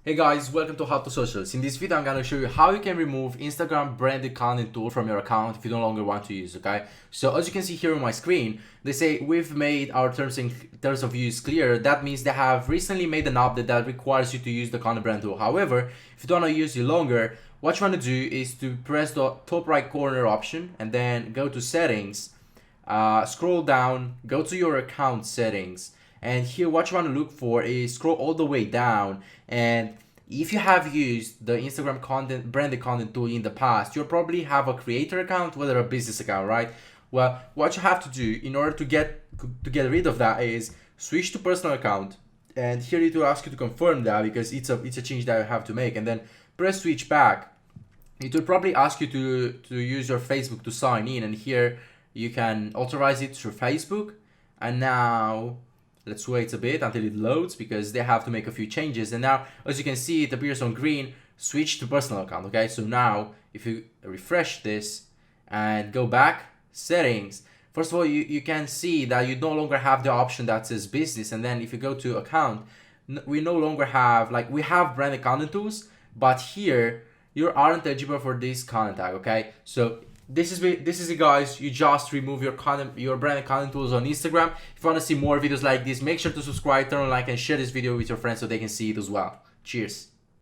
Hey guys, welcome to How to Socials. In this video, I'm gonna show you how you can remove Instagram branded content tool from your account if you no longer want to use, okay? So as you can see here on my screen, they say we've made our terms of use clear. That means they have recently made an update that requires you to use the content brand tool. However, if you don't want to use it longer, what you want to do is to press the top right corner option and then go to settings, scroll down, go to your account settings. And here what you want to look for is scroll all the way down, and if you have used the Instagram content branded content tool in the past, you'll probably have a creator account, whether a business account, right? Well, what you have to do in order to get rid of that is switch to personal account, and here it will ask you to confirm that because it's a change that you have to make, and then press switch back. It will probably ask you to use your Facebook to sign in, and here you can authorize it through Facebook. And now let's wait a bit until it loads because they have to make a few changes. And now, as you can see, it appears on green, switch to personal account, okay? So now, if you refresh this and go back, settings, first of all, you can see that you no longer have the option that says business. And then if you go to account, we no longer have, we have branded content tools, but here, you aren't eligible for this content tag, okay? So this is it, guys. You just remove your branded content tools on Instagram. If you want to see more videos like this, make sure to subscribe, turn on like, and share this video with your friends so they can see it as well. Cheers.